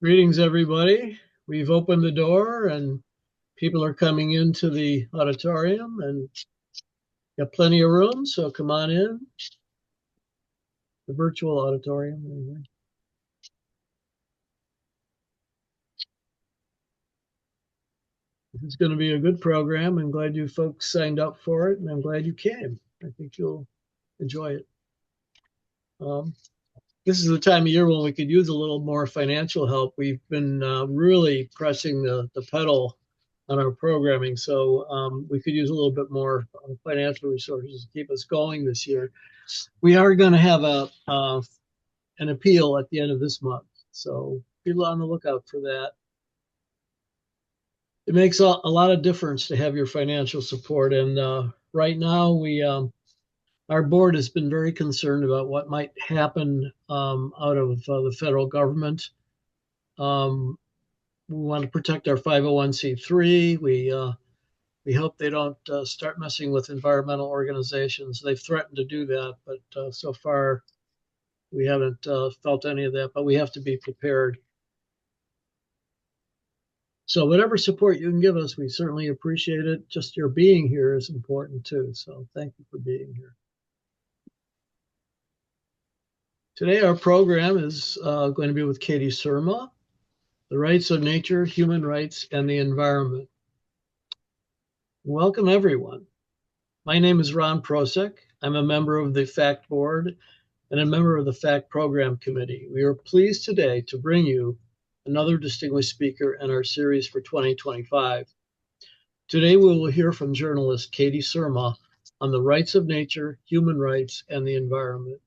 Greetings, everybody. We've opened the door and people are coming into the auditorium and got plenty of room, so come on in. The virtual auditorium, anyway. This is going to be a good program. I'm glad you folks signed up for it, and I'm glad you came. I think you'll enjoy it. This is the time of year when we could use a little more financial help. We've been really pressing the pedal on our programming, so we could use a little bit more financial resources to keep us going this year. We are going to have an appeal at the end of this month, so be on the lookout for that. It makes a lot of difference to have your financial support, and right now our board has been very concerned about what might happen out of the federal government. We want to protect our 501c3. We hope they don't start messing with environmental organizations. They've threatened to do that, but so far we haven't felt any of that, but we have to be prepared. So whatever support you can give us, we certainly appreciate it. Just your being here is important too. So thank you for being here. Today our program is going to be with Katie Surma, the rights of nature, human rights, and the environment. Welcome everyone. My name is Ron Prosek. I'm a member of the FACT board and a member of the FACT program committee. We are pleased today to bring you another distinguished speaker in our series for 2025. Today we will hear from journalist Katie Surma on the rights of nature, human rights, and the environment.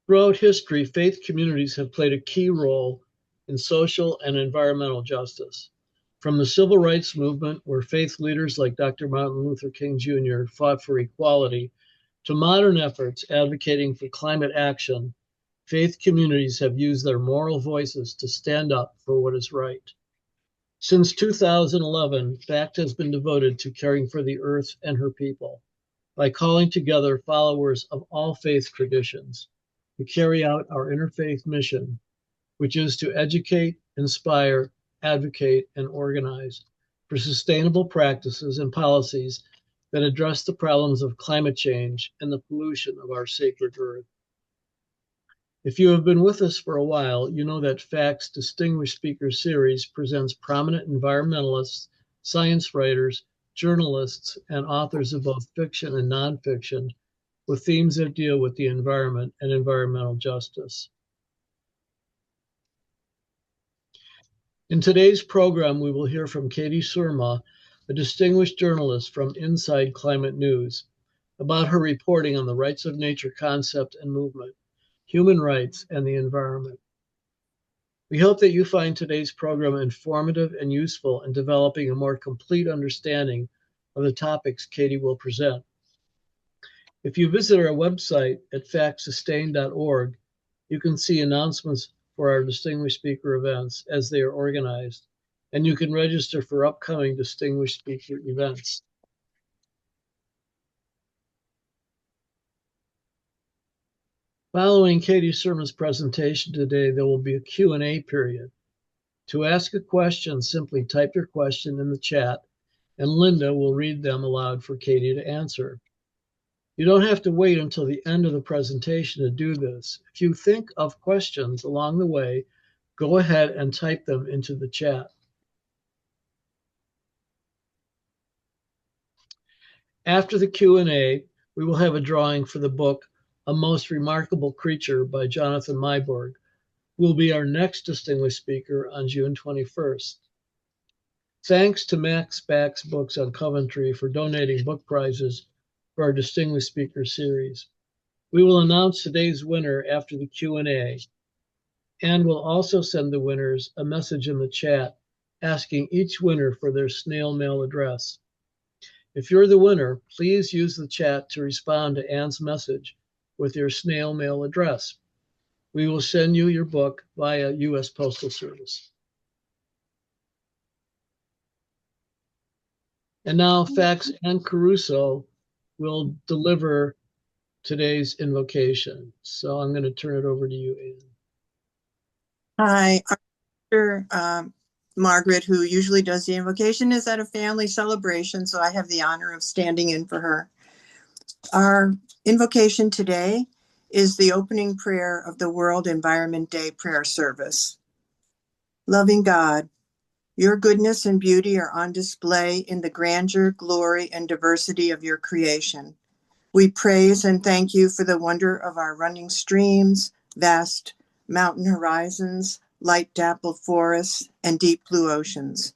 Throughout history, faith communities have played a key role in social and environmental justice. From the civil rights movement, where faith leaders like Dr. Martin Luther King Jr. fought for equality, to modern efforts advocating for climate action, faith communities have used their moral voices to stand up for what is right. Since 2011, FACT has been devoted to caring for the earth and her people by calling together followers of all faith traditions to carry out our interfaith mission, which is to educate, inspire, advocate, and organize for sustainable practices and policies that address the problems of climate change and the pollution of our sacred earth. If you have been with us for a while, you know that FACT's Distinguished Speaker Series presents prominent environmentalists, science writers, journalists, and authors of both fiction and nonfiction with themes that deal with the environment and environmental justice. In today's program, we will hear from Katie Surma, a distinguished journalist from Inside Climate News, about her reporting on the rights of nature concept and movement, human rights, and the environment. We hope that you find today's program informative and useful in developing a more complete understanding of the topics Katie will present. If you visit our website at factsustain.org, you can see announcements for our distinguished speaker events as they are organized, and you can register for upcoming distinguished speaker events. Following Katie Surma's presentation today, there will be a Q&A period. To ask a question, simply type your question in the chat, and Linda will read them aloud for Katie to answer. You don't have to wait until the end of the presentation to do this. If you think of questions along the way, go ahead and type them into the chat. After the Q&A, we will have a drawing for the book, A Most Remarkable Creature by Jonathan Myborg, who will be our next distinguished speaker on June 21st. Thanks to Max Bax Books on Coventry for donating book prizes for our Distinguished Speaker Series. We will announce today's winner after the Q&A, and we'll also send the winners a message in the chat asking each winner for their snail mail address. If you're the winner, please use the chat to respond to Anne's message with your snail mail address. We will send you your book via U.S. Postal Service. And now Fax and Caruso will deliver today's invocation. So I'm going to turn it over to you, Anne. Hi, sister, Margaret, who usually does the invocation, is at a family celebration, so I have the honor of standing in for her. Our invocation today is the opening prayer of the World Environment Day prayer service. Loving God, your goodness and beauty are on display in the grandeur, glory, and diversity of your creation. We praise and thank you for the wonder of our running streams, vast mountain horizons, light dappled forests, and deep blue oceans.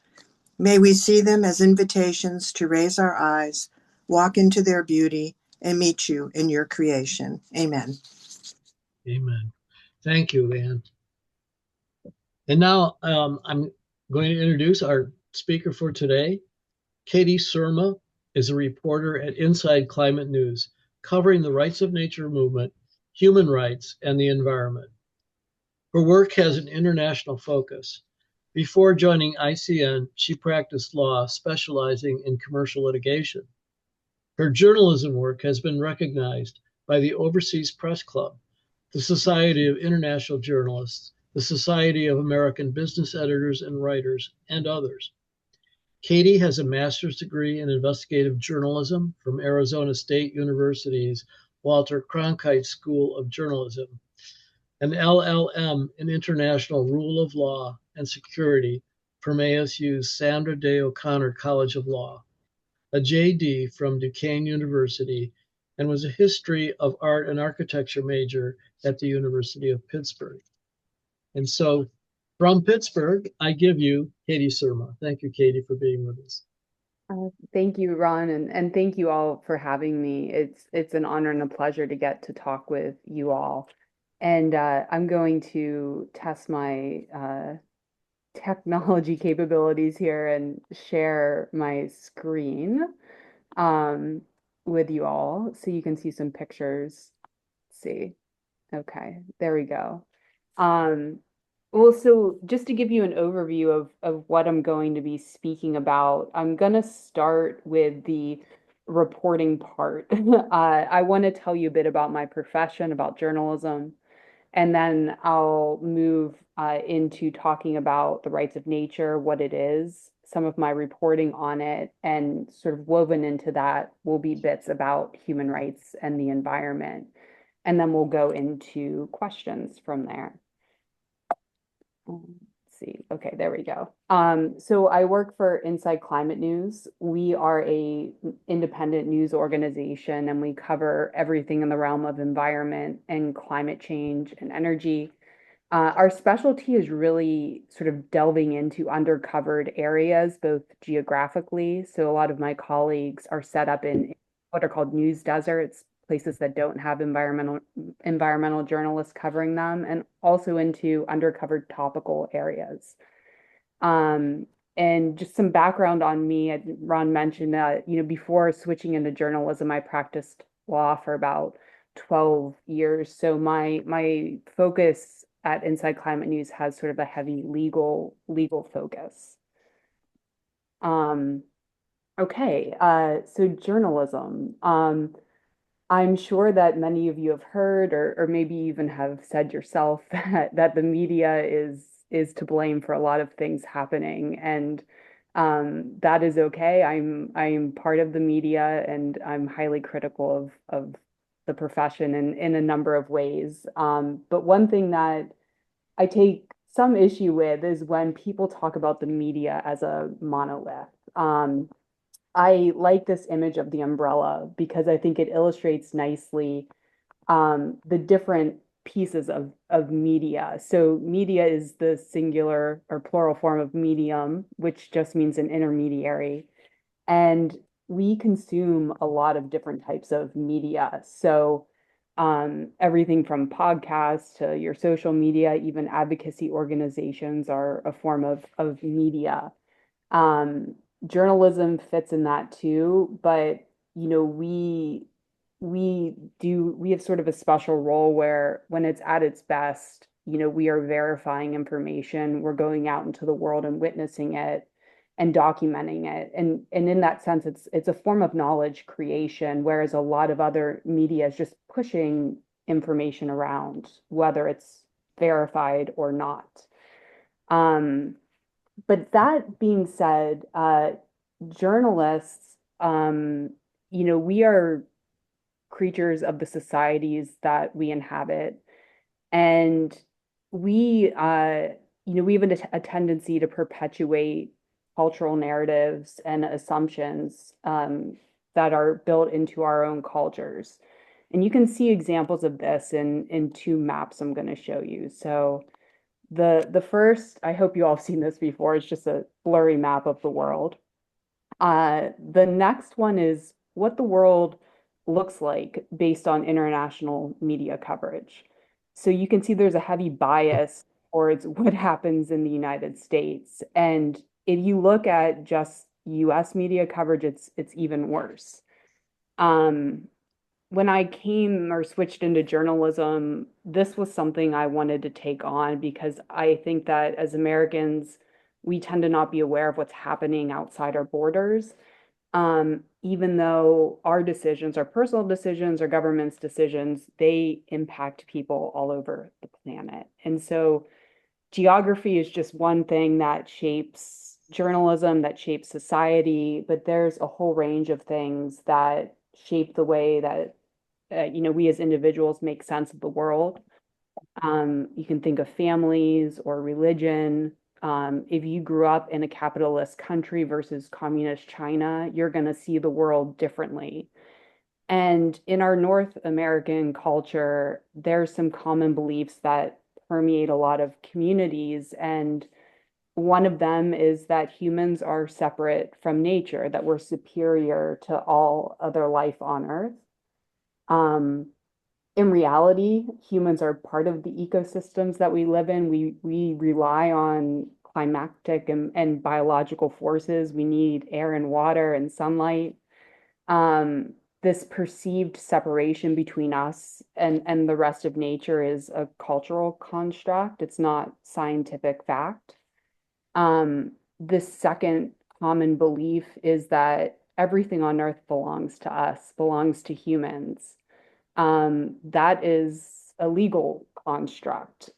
May we see them as invitations to raise our eyes, walk into their beauty, and meet you in your creation. Amen. Amen. Thank you, Ann. And now I'm going to introduce our speaker for today. Katie Surma is a reporter at Inside Climate News, covering the rights of nature movement, human rights, and the environment. Her work has an international focus. Before joining ICN, she practiced law, specializing in commercial litigation. Her journalism work has been recognized by the Overseas Press Club, the Society of International Journalists, the Society of American Business Editors and Writers, and others. Katie has a master's degree in investigative journalism from Arizona State University's Walter Cronkite School of Journalism, an LLM in international rule of law and security from ASU's Sandra Day O'Connor College of Law, a JD from Duquesne University, and was a history of art and architecture major at the University of Pittsburgh. And so from Pittsburgh, I give you Katie Surma. Thank you, Katie, for being with us. Thank you, Ron, and thank you all for having me. It's an honor and a pleasure to get to talk with you all. And I'm going to test my technology capabilities here and share my screen um, with you all so you can see some pictures. Let's see. Okay, there we go. Um, well, so just to give you an overview of what I'm going to be speaking about, I'm going to start with the reporting part. I want to tell you a bit about my profession, about journalism, and then I'll move into talking about the rights of nature, what it is, some of my reporting on it, and sort of woven into that will be bits about human rights and the environment. And then we'll go into questions from there. Let's see. Okay, there we go. So I work for Inside Climate News. We are a independent news organization, and we cover everything in the realm of environment and climate change and energy. Our specialty is really sort of delving into undercovered areas, both geographically. So a lot of my colleagues are set up in what are called news deserts, places that don't have environmental journalists covering them, and also into undercovered topical areas. Um, and just some background on me, Ron mentioned that, before switching into journalism, I practiced law for about 12 years. So my focus at Inside Climate News has sort of a heavy legal focus. Okay, so journalism. I'm sure that many of you have heard, or maybe even have said yourself, that the media is to blame for a lot of things happening, and that is okay. I'm part of the media, and I'm highly critical of the profession in a number of ways. But one thing that I take some issue with is when people talk about the media as a monolith. I like this image of the umbrella because I think it illustrates nicely the different pieces of media. So media is the singular or plural form of medium, which just means an intermediary. And we consume a lot of different types of media. So everything from podcasts to your social media, even advocacy organizations are a form of media. Um, Journalism fits in that too, but we have sort of a special role where when it's at its best, we are verifying information, we're going out into the world and witnessing it and documenting it. And in that sense, it's a form of knowledge creation, whereas a lot of other media is just pushing information around, whether it's verified or not. Um, but that being said, journalists, we are creatures of the societies that we inhabit. And we, we have a tendency to perpetuate cultural narratives and assumptions that are built into our own cultures. And you can see examples of this in two maps I'm going to show you. So the first, I hope you all have seen this before, it's just a blurry map of the world. The next one is what the world looks like based on international media coverage. So you can see there's a heavy bias towards what happens in the United States. And if you look at just US media coverage, it's even worse. Um, when I came or switched into journalism, this was something I wanted to take on because I think that as Americans, we tend to not be aware of what's happening outside our borders. Even though our decisions, our personal decisions, our government's decisions, they impact people all over the planet. And so geography is just one thing that shapes journalism, that shapes society, but there's a whole range of things that shape the way that we as individuals make sense of the world. You can think of families or religion. If you grew up in a capitalist country versus communist China, you're going to see the world differently. And in our North American culture, there's some common beliefs that permeate a lot of communities. And one of them is that humans are separate from nature, that we're superior to all other life on Earth. Um, in reality, humans are part of the ecosystems that we live in. We rely on climatic and biological forces. We need air and water and sunlight. This perceived separation between us and the rest of nature is a cultural construct. It's not scientific fact. The second common belief is that everything on Earth belongs to us, belongs to humans. That is a legal construct,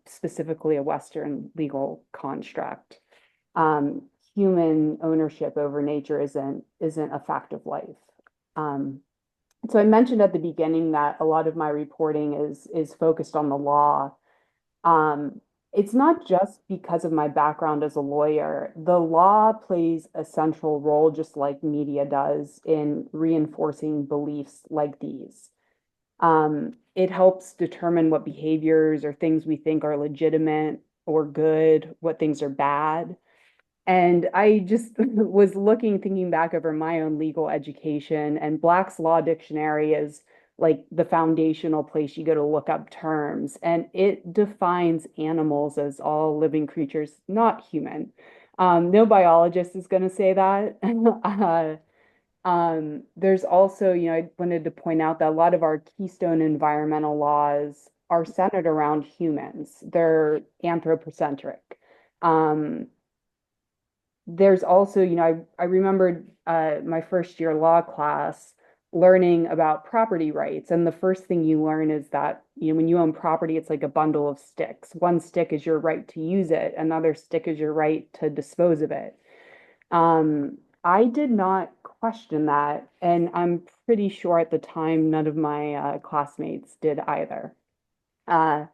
specifically a Western legal construct. Um, Human ownership over nature isn't a fact of life. Um, so I mentioned at the beginning that a lot of my reporting is focused on the law. Um, it's not just because of my background as a lawyer. The law plays a central role, just like media does, in reinforcing beliefs like these. It helps determine what behaviors or things we think are legitimate or good, what things are bad. And I just was thinking back over my own legal education, and Black's Law Dictionary is like the foundational place you go to look up terms, and it defines animals as all living creatures, not human. No biologist is going to say that. There's also, I wanted to point out that a lot of our keystone environmental laws are centered around humans. They're anthropocentric. Um, there's also, I remembered my first year law class learning about property rights. And the first thing you learn is that, when you own property, it's like a bundle of sticks. One stick is your right to use it, another stick is your right to dispose of it. I did not question that, and I'm pretty sure at the time none of my classmates did either. Uh,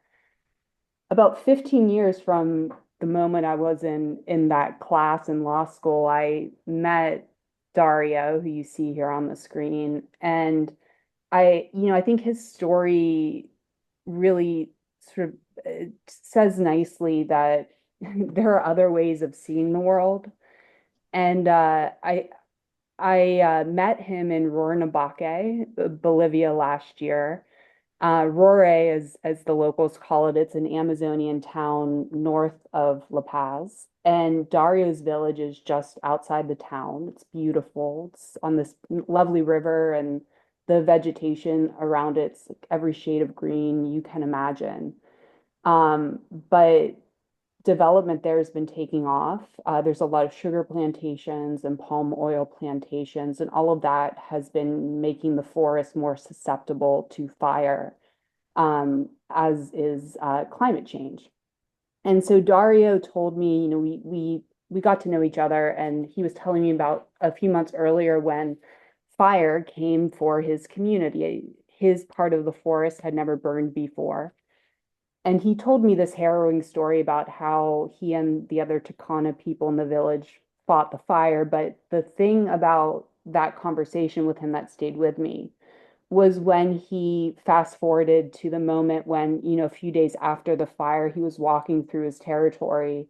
about 15 years from the moment I was in that class in law school, I met Dario, who you see here on the screen, and I think his story really sort of says nicely that there are other ways of seeing the world. And I met him in Rurrenabaque, Bolivia last year. Rore, as the locals call it, it's an Amazonian town north of La Paz. And Dario's village is just outside the town. It's beautiful. It's on this lovely river, and the vegetation around it's like every shade of green you can imagine. But development there has been taking off. There's a lot of sugar plantations and palm oil plantations, and all of that has been making the forest more susceptible to fire, as is climate change. And so Dario told me, we got to know each other, and he was telling me about a few months earlier when fire came for his community. His part of the forest had never burned before. And he told me this harrowing story about how he and the other Takana people in the village fought the fire. But the thing about that conversation with him that stayed with me was when he fast forwarded to the moment when, a few days after the fire, he was walking through his territory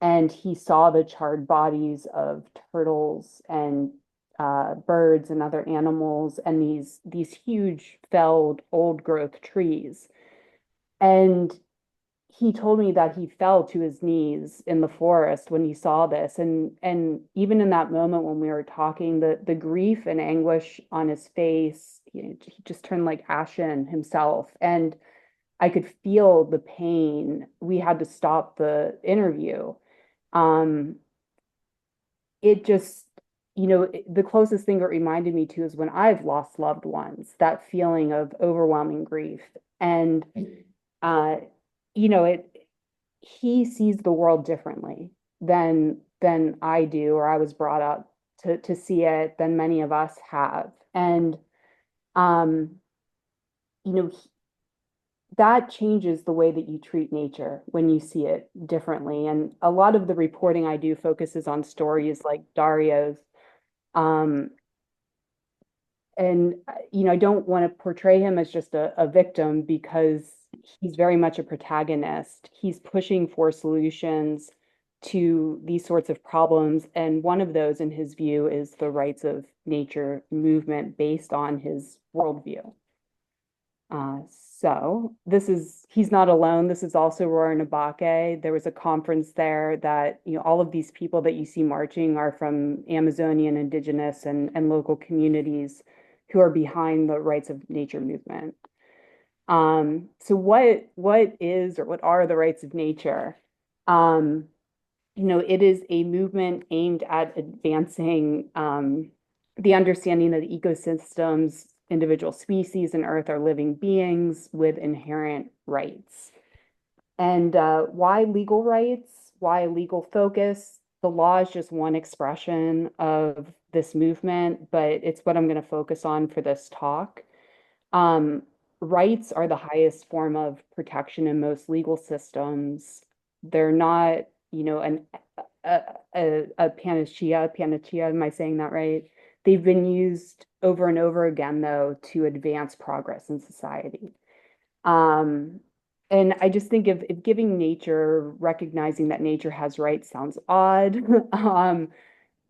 and he saw the charred bodies of turtles and birds and other animals and these huge felled old growth trees. And he told me that he fell to his knees in the forest when he saw this. And even in that moment when we were talking, the grief and anguish on his face, he just turned like ashen himself. And I could feel the pain. We had to stop the interview. Um, it just, the closest thing it reminded me to is when I've lost loved ones, that feeling of overwhelming grief. And uh, it he sees the world differently than I do, or I was brought up to see it, than many of us have. And um, you know, he- that changes the way that you treat nature when you see it differently. And a lot of the reporting I do focuses on stories like Dario's. Um, and I don't want to portray him as just a victim because he's very much a protagonist. He's pushing for solutions to these sorts of problems, and one of those, in his view, is the rights of nature movement based on his worldview. Uh, so he's not alone. This is also Roar Nabake. There was a conference there that, all of these people that you see marching are from Amazonian, indigenous, and local communities who are behind the rights of nature movement. So what is, or what are the rights of nature? Um, it is a movement aimed at advancing the understanding that ecosystems, individual species, and Earth are living beings with inherent rights. And why legal rights? Why legal focus? The law is just one expression of this movement, but it's what I'm going to focus on for this talk. Um, Rights are the highest form of protection in most legal systems. They're not, a, a panacea, am I saying that right? They've been used over and over again, though, to advance progress in society. Um, and I just think if giving nature, recognizing that nature has rights sounds odd.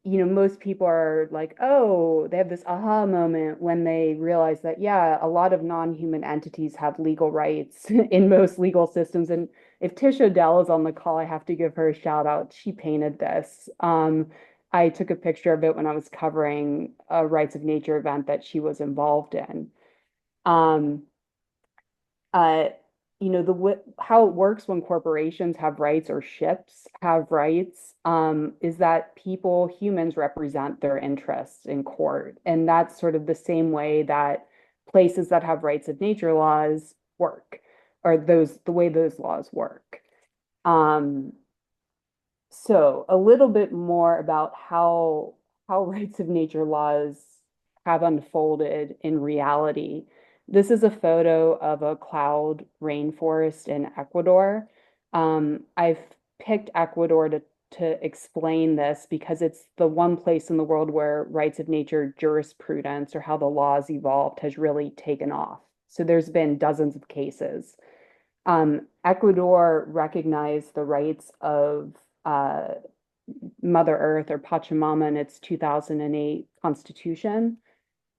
Most people are like, oh, they have this aha moment when they realize that, yeah, a lot of non-human entities have legal rights in most legal systems. And if Tish O'Dell is on the call, I have to give her a shout out. She painted this. I took a picture of it when I was covering a rights of nature event that she was involved in. Um, uh, how it works when corporations have rights or ships have rights, is that humans represent their interests in court. And that's sort of the same way that places that have rights of nature laws work, or the way those laws work. Um, so a little bit more about how rights of nature laws have unfolded in reality. This is a photo of a cloud rainforest in Ecuador. I've picked Ecuador to explain this because it's the one place in the world where rights of nature jurisprudence, or how the laws evolved, has really taken off. So there's been dozens of cases. Ecuador recognized the rights of uh, Mother Earth, or Pachamama, in its 2008 constitution.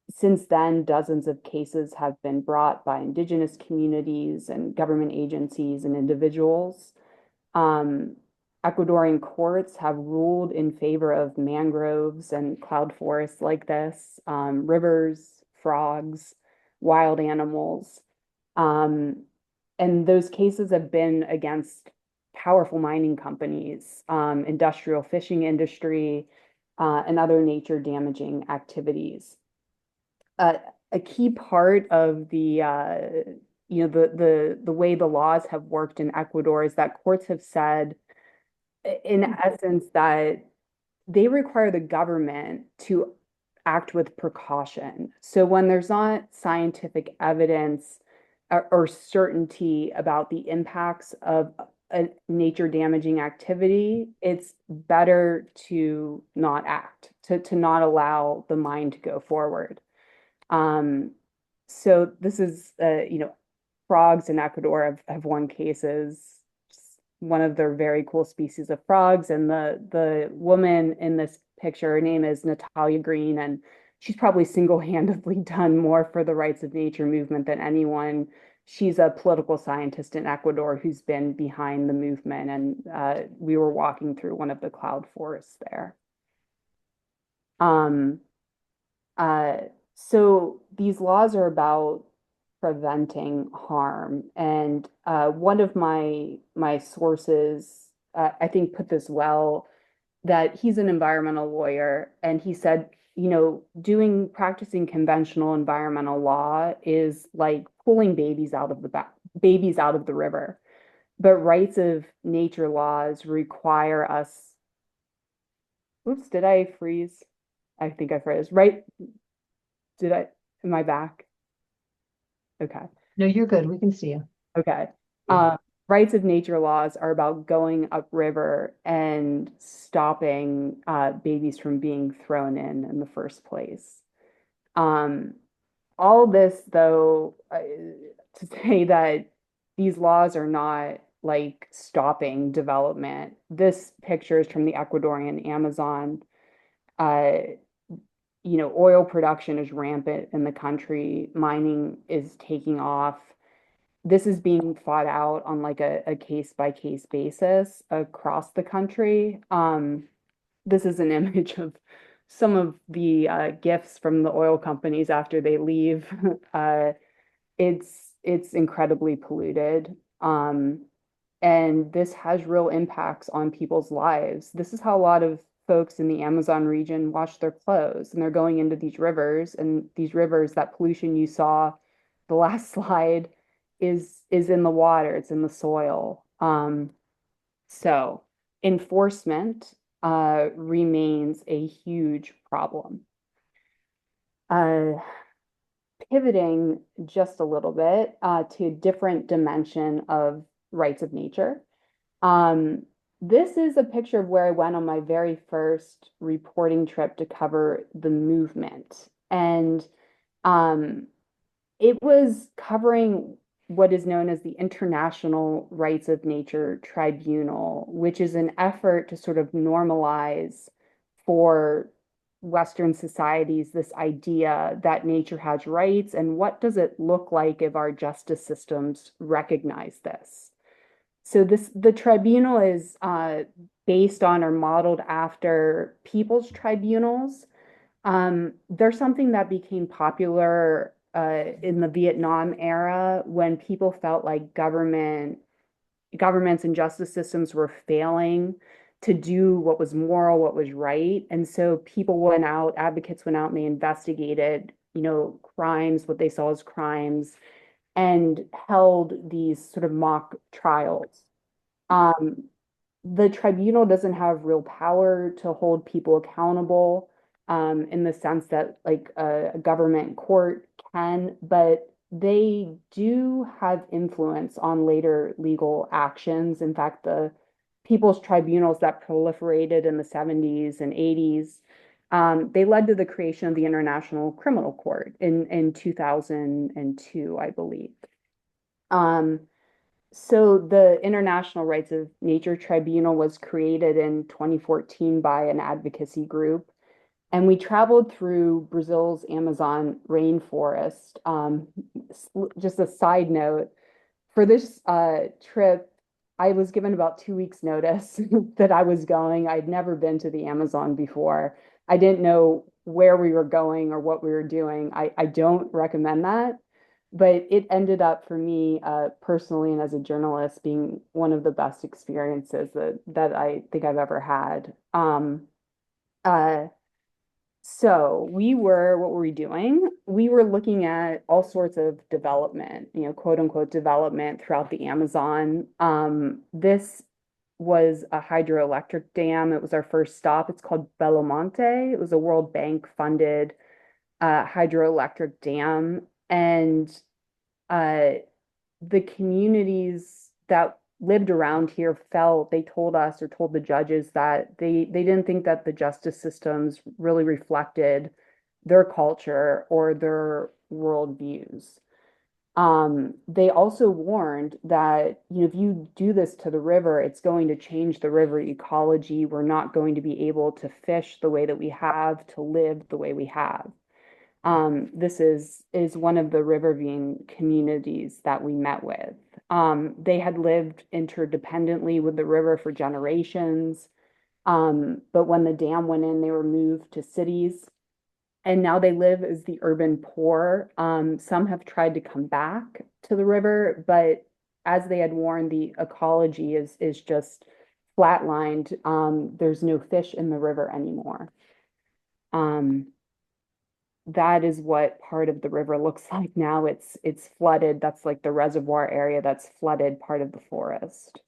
Since then, dozens of cases have been brought by indigenous communities and government agencies and individuals. Um, Ecuadorian courts have ruled in favor of mangroves and cloud forests like this, rivers, frogs, wild animals. Um, and those cases have been against powerful mining companies, industrial fishing industry, and other nature damaging activities. Uh, a key part of the way the laws have worked in Ecuador is that courts have said, in essence, that they require the government to act with precaution. So when there's not scientific evidence or certainty about the impacts of a nature damaging activity, it's better to not act, to not allow the mine to go forward. Um, so this is, frogs in Ecuador have won cases. One of their very cool species of frogs, and the woman in this picture, her name is Natalia Green, and she's probably single-handedly done more for the rights of nature movement than anyone. She's a political scientist in Ecuador who's been behind the movement, and we were walking through one of the cloud forests there. Um, uh, so these laws are about preventing harm. And one of my sources, I think, put this well, that he's an environmental lawyer, and he said, practicing conventional environmental law is like pulling babies out of the river. But rights of nature laws require us. Oops, did I freeze? I think I froze. Right? Am I back? Okay. No, you're good. We can see you. Okay. Uh, Rights of nature laws are about going upriver and stopping babies from being thrown in the first place. Um, all this, though, to say that these laws are not like stopping development. This picture is from the Ecuadorian Amazon. Uh, Oil production is rampant in the country. Mining is taking off. This is being fought out on like a case by case basis across the country. This is an image of some of the gifts from the oil companies after they leave. It's incredibly polluted. And this has real impacts on people's lives. This is how a lot of folks in the Amazon region wash their clothes, and they're going into these rivers, and these rivers, that pollution you saw the last slide is in the water, it's in the soil. So enforcement remains a huge problem. Uh, Pivoting just a little bit to a different dimension of rights of nature. Um, this is a picture of where I went on my very first reporting trip to cover the movement. And um, it was covering what is known as the International Rights of Nature Tribunal, which is an effort to sort of normalize for Western societies this idea that nature has rights, and what does it look like if our justice systems recognize this? So the tribunal is based on or modeled after people's tribunals. There's something that became popular in the Vietnam era when people felt like governments and justice systems were failing to do what was moral, what was right. And so people went out, advocates went out and they investigated, crimes, what they saw as crimes, and held these sort of mock trials. Um, the tribunal doesn't have real power to hold people accountable in the sense that like a government court can, but they do have influence on later legal actions. In fact, the people's tribunals that proliferated in the 70s and 80s, they led to the creation of the International Criminal Court in 2002, I believe. So the International Rights of Nature Tribunal was created in 2014 by an advocacy group. And we traveled through Brazil's Amazon rainforest. Just a side note, for this trip, I was given about 2 weeks notice that I was going. I'd never been to the Amazon before. I didn't know where we were going or what we were doing. I don't recommend that. But it ended up for me personally and as a journalist being one of the best experiences that I think I've ever had. Uh, So what were we doing? We were looking at all sorts of development, quote unquote development throughout the Amazon. This was a hydroelectric dam. It was our first stop. It's called Belo Monte. It was a World Bank funded hydroelectric dam. And uh, the communities that lived around here felt, they told us or told the judges that they didn't think that the justice systems really reflected their culture or their worldviews. They also warned that, if you do this to the river, it's going to change the river ecology. We're not going to be able to fish the way that we have, to live the way we have. This is one of the riverine communities that we met with. They had lived interdependently with the river for generations. But when the dam went in, they were moved to cities, and now they live as the urban poor. Some have tried to come back to the river, but as they had warned, the ecology is just flatlined. There's no fish in the river anymore. Um, that is what part of the river looks like now. It's flooded. That's like the reservoir area that's flooded part of the forest.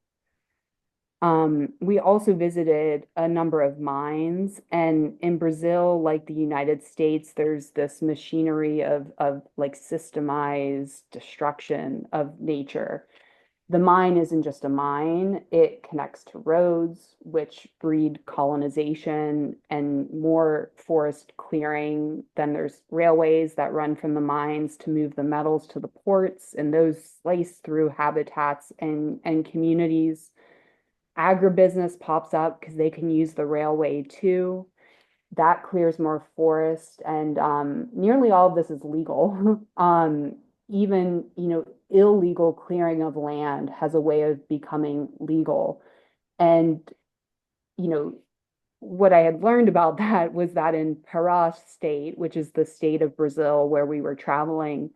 We also visited a number of mines, and in Brazil, like the United States, there's this machinery of like systemized destruction of nature. The mine isn't just a mine, it connects to roads, which breed colonization and more forest clearing. Then there's railways that run from the mines to move the metals to the ports, and those slice through habitats and communities. Agribusiness pops up because they can use the railway too. That clears more forest, and nearly all of this is legal. Even, illegal clearing of land has a way of becoming legal. And, you know, what I had learned about that was that in Pará state, which is the state of Brazil where we were traveling,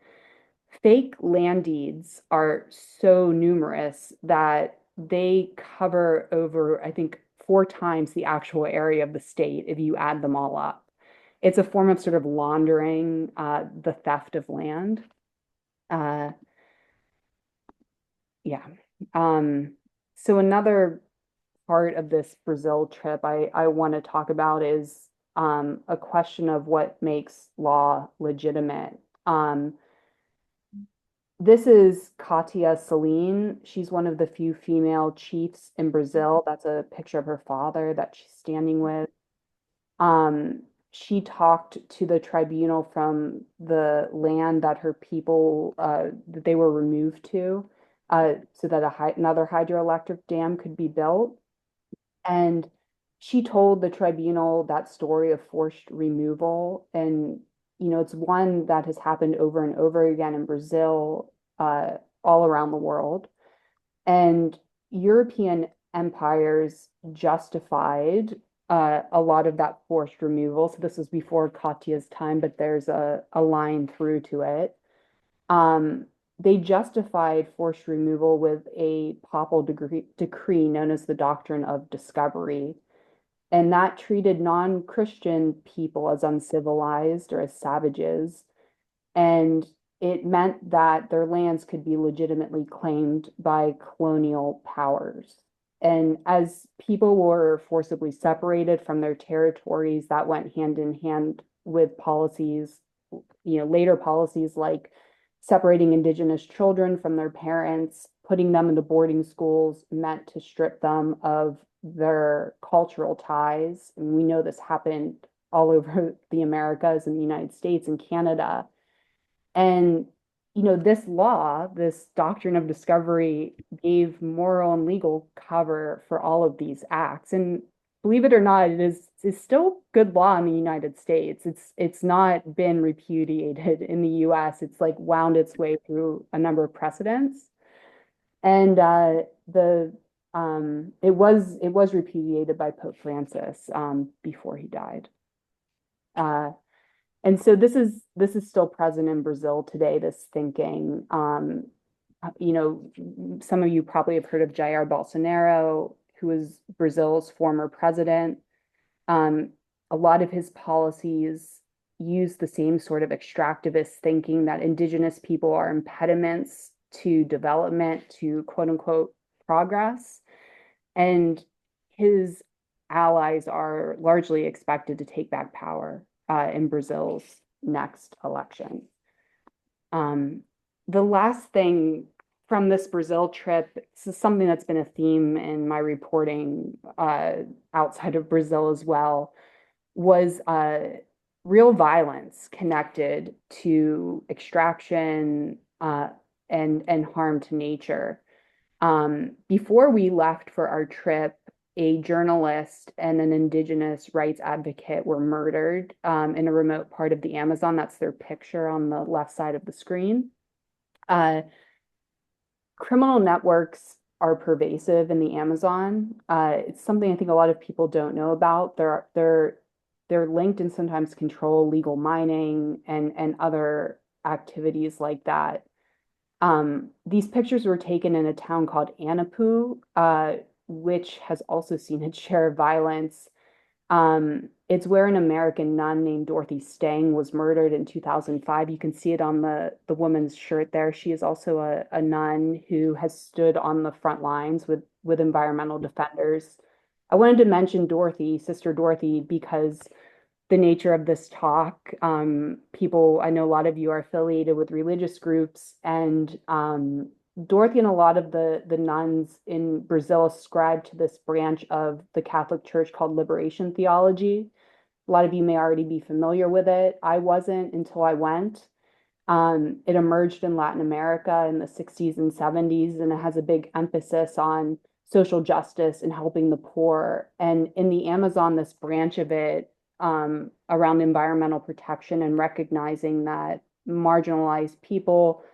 fake land deeds are so numerous that they cover over, I think, 4 times the actual area of the state if you add them all up. It's a form of sort of laundering the theft of land. Uh, yeah. Um, so another part of this Brazil trip I want to talk about is a question of what makes law legitimate. This is Katia Saline. She's one of the few female chiefs in Brazil. That's a picture of her father that she's standing with. She talked to the tribunal from the land that her people that they were removed to, so that another hydroelectric dam could be built. And she told the tribunal that story of forced removal. And, it's one that has happened over and over again in Brazil, all around the world. And European empires justified a lot of that forced removal. So this was before Katia's time, but there's a line through to it. Um, they justified forced removal with a papal decree known as the Doctrine of Discovery. And that treated non-Christian people as uncivilized or as savages. And it meant that their lands could be legitimately claimed by colonial powers. And as people were forcibly separated from their territories, that went hand in hand with policies, later policies like separating indigenous children from their parents, putting them into boarding schools meant to strip them of their cultural ties. And we know this happened all over the Americas and the United States and Canada. And, this law, this doctrine of discovery, gave moral and legal cover for all of these acts. And believe it or not, is still good law in the United States. It's not been repudiated in the US. It's like wound its way through a number of precedents. And the it was repudiated by Pope Francis before he died. And so this is still present in Brazil today, this thinking. Some of you probably have heard of Jair Bolsonaro, who was Brazil's former president. Um, a lot of his policies use the same sort of extractivist thinking that indigenous people are impediments to development, to quote unquote progress. And his allies are largely expected to take back power in Brazil's next election. Um, the last thing from this Brazil trip, this is something that's been a theme in my reporting outside of Brazil as well, was real violence connected to extraction and harm to nature. Before we left for our trip, a journalist and an indigenous rights advocate were murdered in a remote part of the Amazon. That's their picture on the left side of the screen. Uh, Criminal networks are pervasive in the Amazon. It's something I think a lot of people don't know about. They're linked and sometimes control legal mining and other activities like that. These pictures were taken in a town called Anapu, which has also seen its share of violence. It's where an American nun named Dorothy Stang was murdered in 2005. You can see it on the woman's shirt there. She is also a nun who has stood on the front lines with environmental defenders. I wanted to mention Dorothy, Sister Dorothy, because the nature of this talk. People, I know a lot of you are affiliated with religious groups, and Dorothy and a lot of the nuns in Brazil ascribe to this branch of the Catholic Church called liberation theology. A lot of you may already be familiar with it. I wasn't until I went. It emerged in Latin America in the 60s and 70s, and it has a big emphasis on social justice and helping the poor. And in the Amazon, this branch of it around environmental protection and recognizing that marginalized people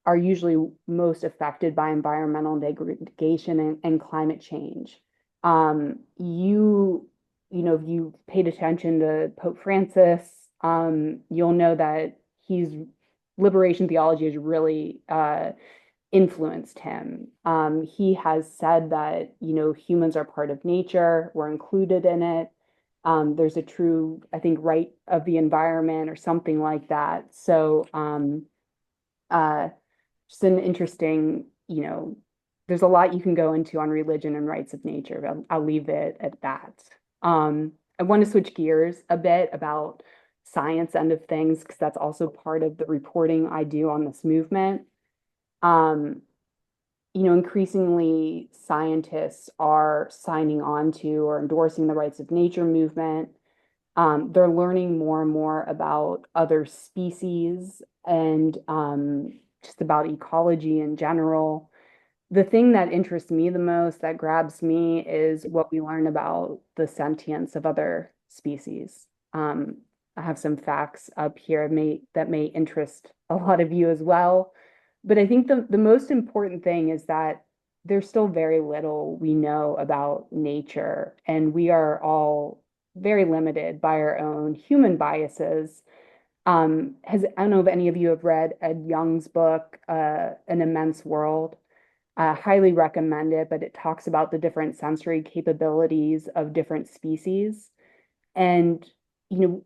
are usually most affected by environmental degradation and climate change. If you paid attention to Pope Francis, you'll know that he's liberation theology has really influenced him. He has said that, humans are part of nature, we're included in it. There's a true, I think, right of the environment or something like that. So uh, just an interesting, there's a lot you can go into on religion and rights of nature, but I'll leave it at that. I want to switch gears a bit about science end of things, because that's also part of the reporting I do on this movement. Um, Increasingly scientists are signing on to or endorsing the rights of nature movement. They're learning more and more about other species and just about ecology in general. The thing that interests me the most, that grabs me, is what we learn about the sentience of other species. I have some facts up here that may interest a lot of you as well. But I think the most important thing is that there's still very little we know about nature, and we are all very limited by our own human biases. I don't know if any of you have read Ed Young's book, An Immense World. I highly recommend it, but it talks about the different sensory capabilities of different species. And,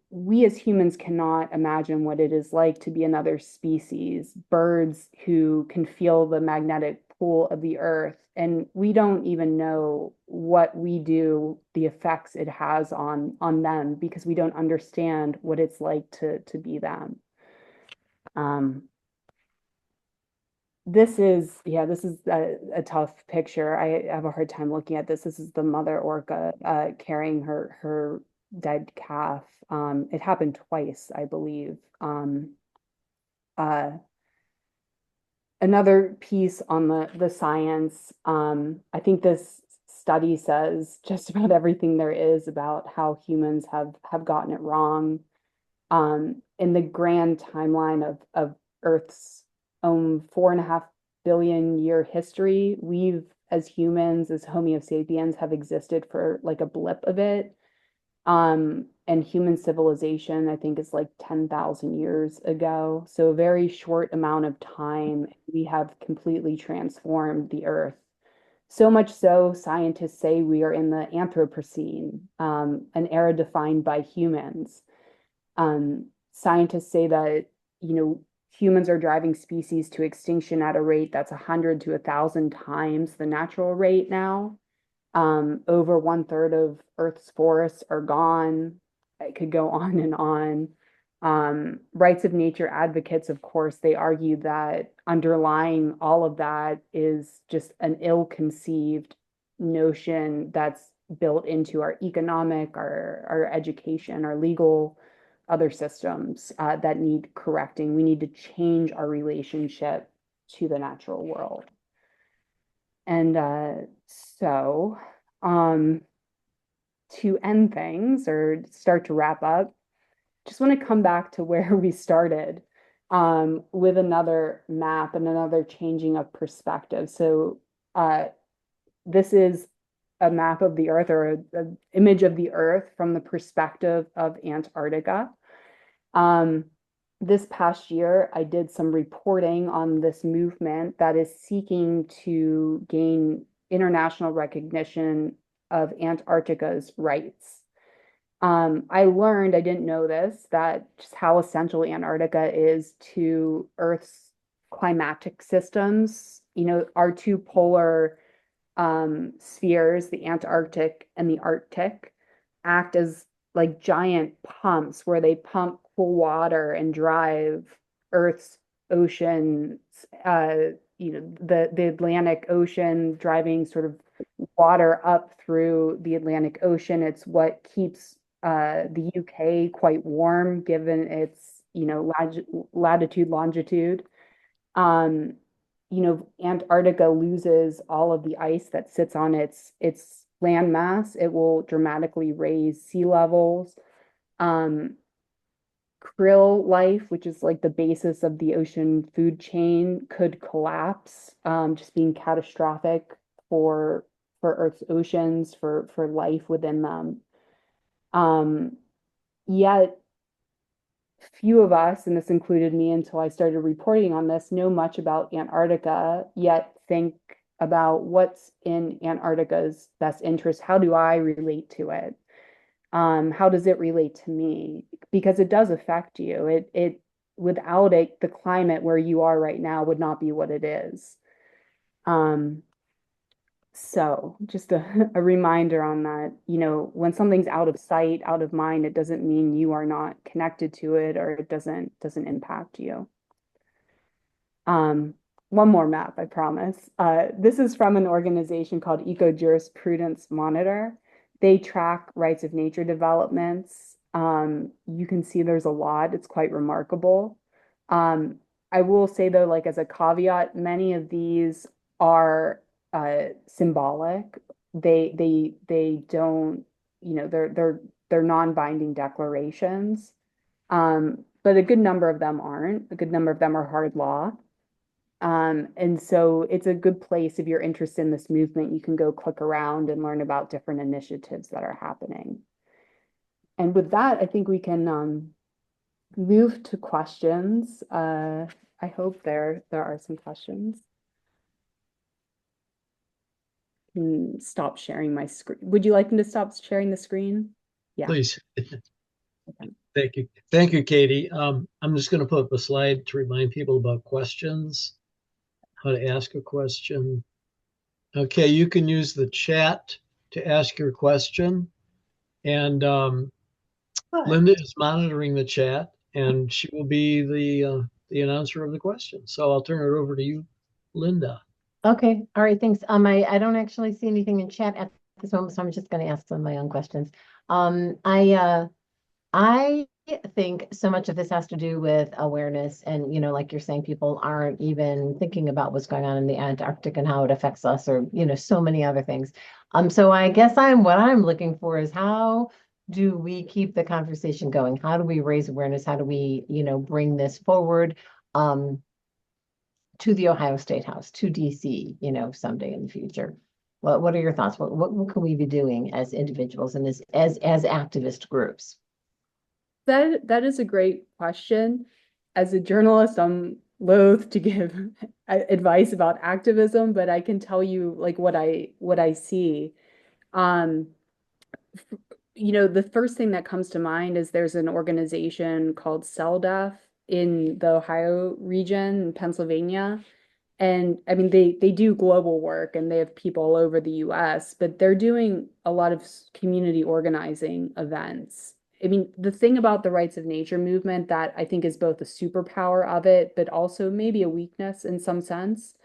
we as humans cannot imagine what it is like to be another species, birds who can feel the magnetic pull of the earth. And we don't even know what we do, the effects it has on them, because we don't understand what it's like to be them. Um, this is a tough picture. I have a hard time looking at this. This is the mother orca carrying her dead calf. It happened twice, I believe. Uh, Another piece on the science. I think this study says just about everything there is about how humans have gotten it wrong. In the grand timeline of Earth's own 4.5 billion year history, we've, as humans, as Homo sapiens, have existed for like a blip of it. And human civilization, I think, is like 10,000 years ago. So a very short amount of time, we have completely transformed the Earth. So much so, scientists say we are in the Anthropocene, an era defined by humans. Scientists say that, humans are driving species to extinction at a rate that's 100 to 1,000 times the natural rate now. Over one third of Earth's forests are gone. It could go on and on. Rights of nature advocates, of course, they argue that underlying all of that is just an ill-conceived notion that's built into our economic, our education, our legal, other systems that need correcting. We need to change our relationship to the natural world. And so, um, to end things or start to wrap up, just want to come back to where we started with another map and another changing of perspective. So, this is a map of the Earth or an image of the Earth from the perspective of Antarctica. Um, this past year, I did some reporting on this movement that is seeking to gain international recognition of Antarctica's rights. I learned, I didn't know this, that just how essential Antarctica is to Earth's climatic systems. Our two polar spheres, the Antarctic and the Arctic, act as like giant pumps where they pump cool water and drive Earth's oceans, the Atlantic Ocean, driving sort of water up through the Atlantic Ocean. It's what keeps the UK quite warm, given its, latitude, longitude. Um, Antarctica loses all of the ice that sits on its landmass. It will dramatically raise sea levels. Um, krill life, which is like the basis of the ocean food chain, could collapse, just being catastrophic for Earth's oceans, for life within them. Um, Yet few of us, and this included me until I started reporting on this, know much about Antarctica, yet think about what's in Antarctica's best interest. How do I relate to it? How does it relate to me? Because it does affect you. It without it, the climate where you are right now would not be what it is. Um, so just a reminder on that, when something's out of sight, out of mind, it doesn't mean you are not connected to it or it doesn't impact you. Um, One more map, I promise. This is from an organization called Eco Jurisprudence Monitor. They track rights of nature developments. You can see there's a lot. It's quite remarkable. I will say though, like as a caveat, many of these are symbolic. They don't, they're non-binding declarations. But a good number of them aren't. A good number of them are hard law. And so it's a good place if you're interested in this movement, you can go click around and learn about different initiatives that are happening. And with that, I think we can move to questions. I hope there are some questions. Stop sharing my screen. Would you like me to stop sharing the screen? Yeah. Please. Okay. Thank you. Thank you, Katie. I'm just going to put up a slide to remind people about questions, how to ask a question. Okay, you can use the chat to ask your question. And Linda is monitoring the chat, and she will be the announcer of the question. So I'll turn it over to you, Linda. Okay, all right, thanks. I don't actually see anything in chat at this moment, so I'm just going to ask some of my own questions. I think so much of this has to do with awareness, and like you're saying, people aren't even thinking about what's going on in the Antarctic and how it affects us, or so many other things. So I guess what I'm looking for is how do we keep the conversation going? How do we raise awareness? How do we, bring this forward? To the Ohio State House, to DC, someday in the future. What are your thoughts? What can we be doing as individuals and as activist groups? That is a great question. As a journalist, I'm loath to give advice about activism, but I can tell you like what I see. Um, the first thing that comes to mind is there's an organization called CellDeaf in the Ohio region in Pennsylvania. And I mean, they do global work and they have people all over the US, but they're doing a lot of community organizing events. I mean, the thing about the rights of nature movement that I think is both a superpower of it, but also maybe a weakness in some sense,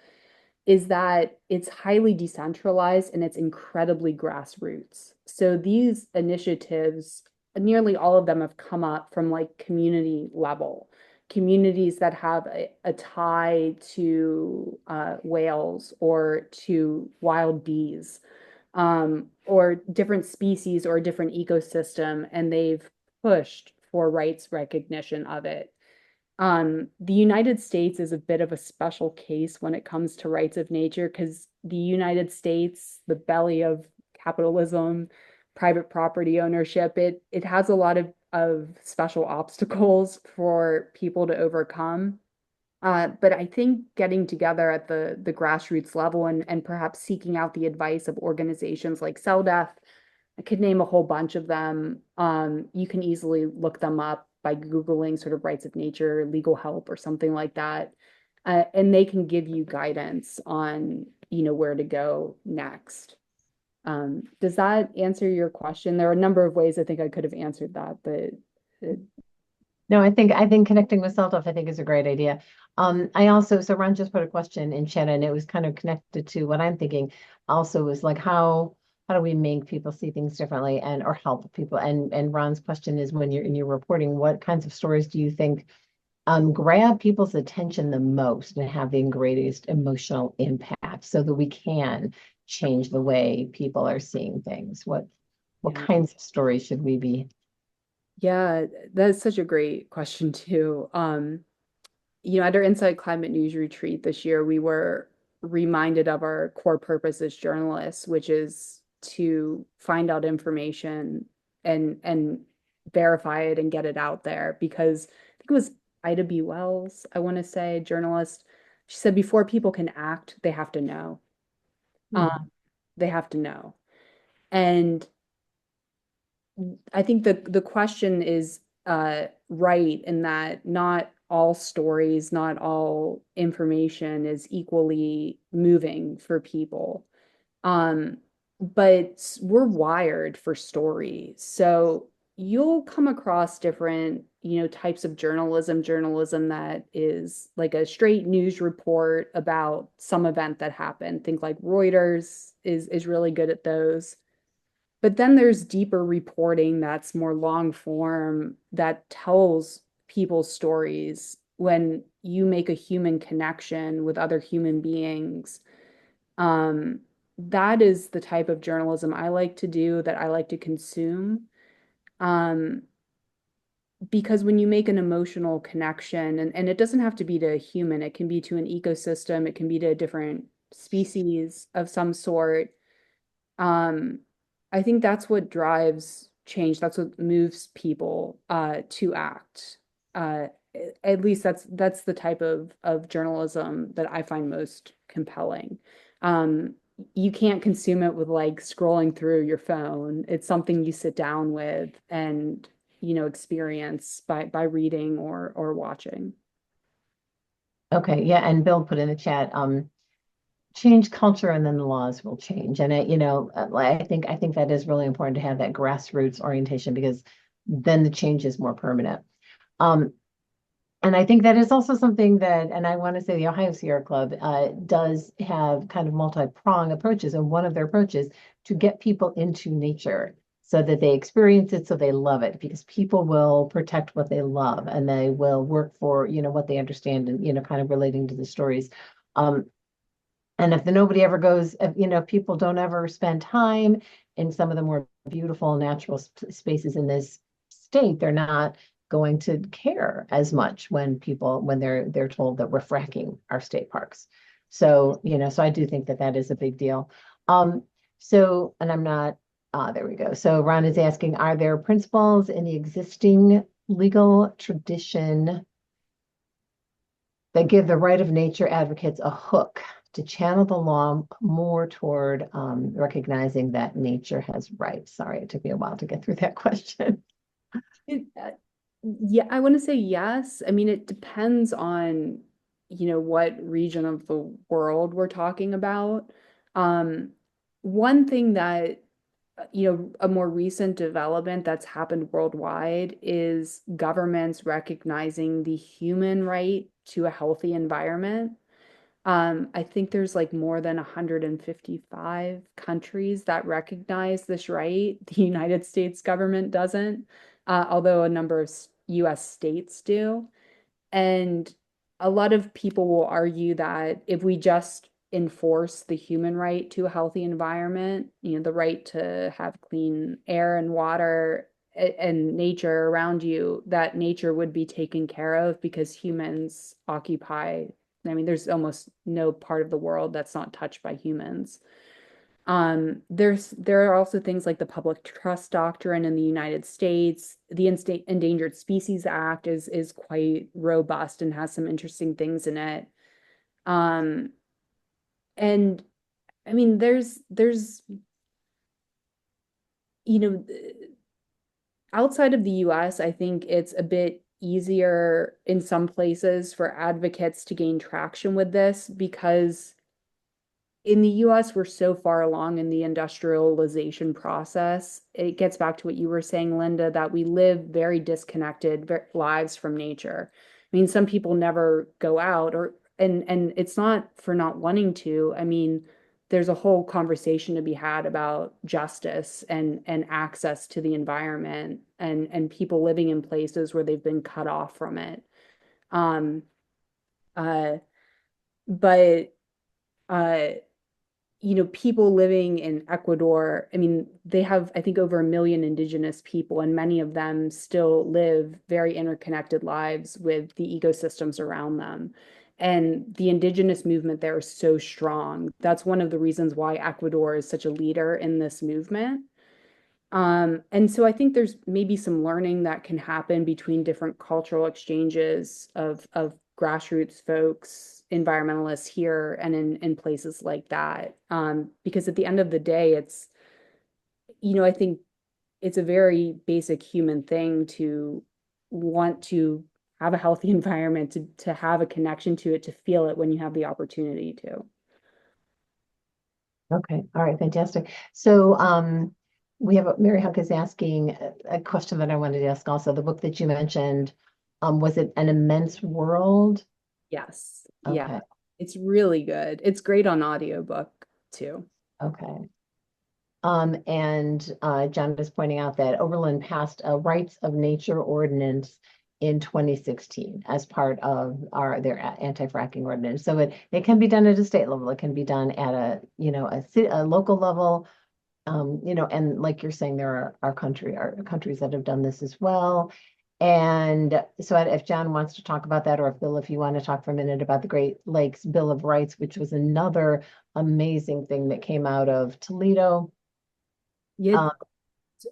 is that it's highly decentralized and it's incredibly grassroots. So these initiatives, nearly all of them have come up from like community level, communities that have a tie to whales or to wild bees, or different species or a different ecosystem, and they've pushed for rights recognition of it. The United States is a bit of a special case when it comes to rights of nature because the United States, the belly of capitalism, private property ownership, it has a lot of special obstacles for people to overcome. But I think getting together at the grassroots level and perhaps seeking out the advice of organizations like CellDeaf, I could name a whole bunch of them. You can easily look them up by Googling sort of rights of nature, legal help, or something like that. And they can give you guidance on, where to go next. Does that answer your question? There are a number of ways I think I could have answered that, but it, No, I think connecting with self I think is a great idea. I also so Ron just put a question in chat and it was kind of connected to what I'm thinking also was like how do we make people see things differently and or help people? And Ron's question is when you're in your reporting, what kinds of stories do you think grab people's attention the most and have the greatest emotional impact so that we can change the way people are seeing things? What yeah. kinds of stories should we be? Yeah, that's such a great question too. At our Inside Climate News retreat this year, we were reminded of our core purpose as journalists, which is to find out information and verify it and get it out there. Because I think it was Ida B. Wells, I want to say, journalist. She said before people can act, they have to know. Um, Hmm. they have to know. And I think the question is right in that not all stories, not all information is equally moving for people. Um, but we're wired for story. So you'll come across different, types of journalism that is like a straight news report about some event that happened. Think like Reuters is really good at those. But then there's deeper reporting that's more long form that tells people's stories when you make a human connection with other human beings. Um, that is the type of journalism I like to do, that I like to consume. Um, because when you make an emotional connection, and it doesn't have to be to a human, it can be to an ecosystem, it can be to a different species of some sort. Um, I think that's what drives change. That's what moves people to act. Uh, at least that's the type of journalism that I find most compelling. Um, you can't consume it with like scrolling through your phone. It's something you sit down with and experience by reading or watching. Okay, yeah, and Bill put in the chat, change culture and then the laws will change. And I think that is really important to have that grassroots orientation because then the change is more permanent. Um, and I think that is also something that, and I want to say the Ohio Sierra Club does have kind of multi-prong approaches, and one of their approaches to get people into nature so that they experience it, so they love it, because people will protect what they love and they will work for, what they understand and, kind of relating to the stories. Um, and if nobody ever goes, if, people don't ever spend time in some of the more beautiful natural spaces in this state, they're not going to care as much when they're told that we're fracking our state parks. So, so I do think that that is a big deal. And I'm not, there we go. So Ron is asking, are there principles in the existing legal tradition that give the right of nature advocates a hook to channel the law more toward recognizing that nature has rights? Sorry, it took me a while to get through that question. It, yeah, I want to say yes. I mean, it depends on, what region of the world we're talking about. Um, One thing that, a more recent development that's happened worldwide is governments recognizing the human right to a healthy environment. I think there's like more than 155 countries that recognize this right. The United States government doesn't, although a number of US states do. And a lot of people will argue that if we just enforce the human right to a healthy environment, the right to have clean air and water and nature around you, that nature would be taken care of because humans occupy, I mean, there's almost no part of the world that's not touched by humans. There are also things like the public trust doctrine in the United States. The Endangered Species Act is quite robust and has some interesting things in it. Um, and I mean, there's you know outside of the US, I think it's a bit easier in some places for advocates to gain traction with this because in the US, we're so far along in the industrialization process. It gets back to what you were saying, Linda, that we live very disconnected lives from nature. I mean, some people never go out or and it's not for not wanting to. I mean, there's a whole conversation to be had about justice and access to the environment and people living in places where they've been cut off from it. Um, uh, but uh people living in Ecuador, I mean, they have, I think, over 1 million indigenous people, and many of them still live very interconnected lives with the ecosystems around them. And the indigenous movement there is so strong. That's one of the reasons why Ecuador is such a leader in this movement. And so I think there's maybe some learning that can happen between different cultural exchanges of grassroots folks, environmentalists here and in places like that. Because at the end of the day, I think it's a very basic human thing to want to have a healthy environment, to have a connection to it, to feel it when you have the opportunity to. Okay, all right, fantastic. So we have Mary Huck is asking a question that I wanted to ask also. The book that you mentioned, was it An Immense World? Yes. Yeah. Okay, It's really good. It's great on audiobook too. okay. And John is pointing out that Oberlin passed a Rights of Nature Ordinance in 2016 as part of their anti-fracking ordinance. So it can be done at a state level. It can be done at a local level. And like you're saying, there are countries that have done this as well. And so if John wants to talk about that, or if Bill, if you want to talk for a minute about the Great Lakes Bill of Rights, which was another amazing thing that came out of Toledo. Yeah, Um,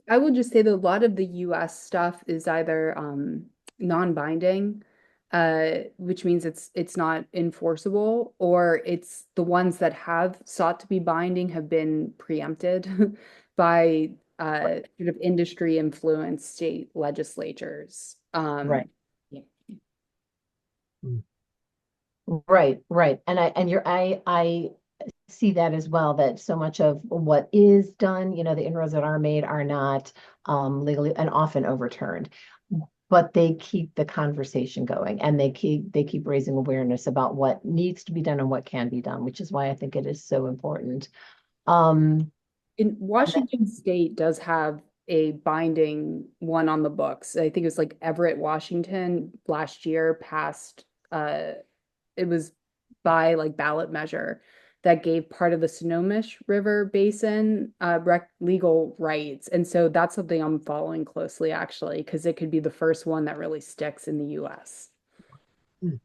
I will just say that a lot of the US stuff is either non-binding, which means it's not enforceable, or it's the ones that have sought to be binding have been preempted by sort of industry influenced state legislatures. right. Yeah. Mm. Right. I see that as well, that so much of what is done, the inroads that are made are not legally and often overturned. But they keep the conversation going, and they keep raising awareness about what needs to be done and what can be done, which is why I think it is so important. Um, In and then- Washington State does have a binding one on the books. I think it was like Everett, Washington last year passed it was by like ballot measure that gave part of the Snohomish River Basin legal rights. And so that's something I'm following closely actually, because it could be the first one that really sticks in the US. Mm.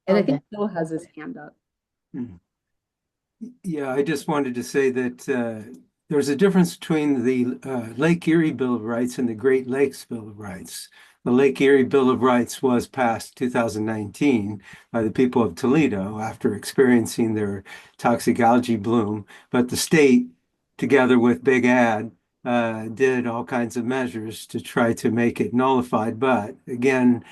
And I okay. think Bill has his hand up. Hmm. Yeah, I just wanted to say that there's a difference between the Lake Erie Bill of Rights and the Great Lakes Bill of Rights. the Lake Erie Bill of Rights was passed 2019 by the people of Toledo after experiencing their toxic algae bloom. But the state, together with Big Ad, did all kinds of measures to try to make it nullified. But again,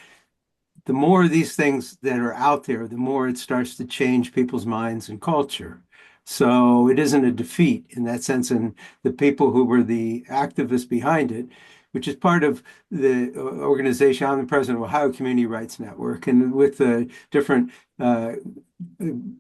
the more of these things that are out there, the more it starts to change people's minds and culture. So it isn't a defeat in that sense. And the people who were the activists behind it, which is part of the organization, I'm the president of Ohio Community Rights Network, and with the different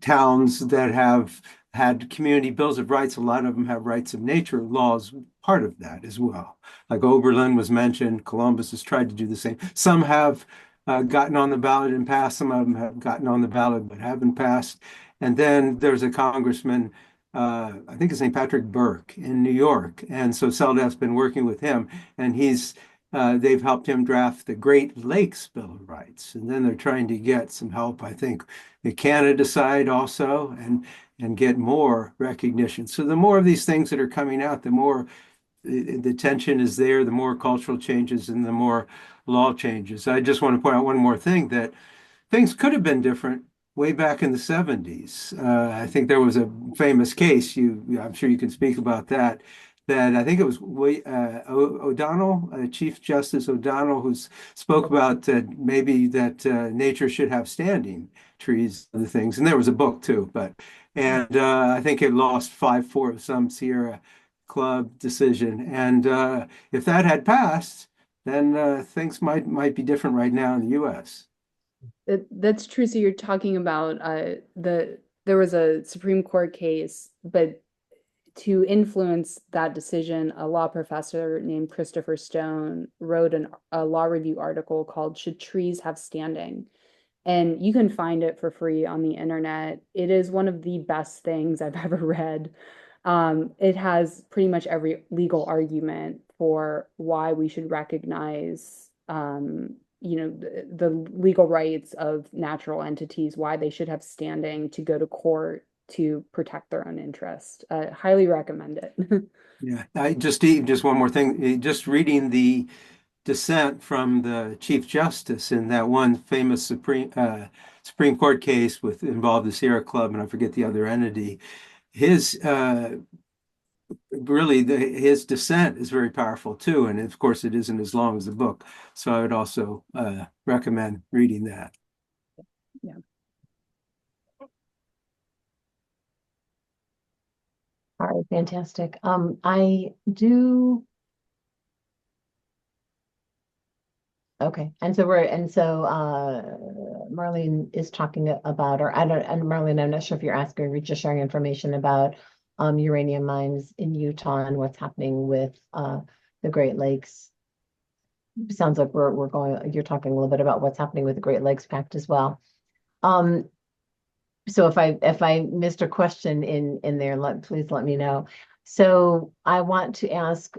towns that have had community bills of rights, a lot of them have rights of nature laws, part of that as well. Like Oberlin was mentioned, Columbus has tried to do the same. Some have gotten on the ballot and passed. Some of them have gotten on the ballot but haven't passed. And then there's a congressman, I think his name Patrick Burke in New York. And so CELDAF's been working with him, and they've helped him draft the Great Lakes Bill of Rights. And then they're trying to get some help, I think, the Canada side also, and get more recognition. So the more of these things that are coming out, the more the tension is there, the more cultural changes and the more law changes. I just want to point out one more thing, that things could have been different way back in the 70s. I think there was a famous case, I'm sure you can speak about that, that I think it was O'Donnell, Chief Justice O'Donnell, who spoke about maybe that nature should have standing trees and things. And there was a book too, and I think it lost 5-4 of some Sierra Club decision. And if that had passed, then things might be different right now in the U.S. That's true. So you're talking about there was a Supreme Court case, but to influence that decision, a law professor named Christopher Stone wrote a law review article called "Should Trees Have Standing?" And you can find it for free on the internet. It is one of the best things I've ever read. It has pretty much every legal argument for why we should recognize, the legal rights of natural entities, why they should have standing to go to court to protect their own interest. Highly recommend it. Yeah, just one more thing. Just reading the dissent from the Chief Justice in that one famous Supreme Court case involved the Sierra Club, and I forget the other entity. His his dissent is very powerful too, and of course it isn't as long as the book. So I would also recommend reading that. Yeah. All right, fantastic. I do. Okay, and so Marlene is talking about, and Marlene, I'm not sure if you're asking or just sharing information about uranium mines in Utah and what's happening with the Great Lakes. Sounds like you're talking a little bit about what's happening with the Great Lakes Pact as well. So if I missed a question in there, please let me know. So I want to ask,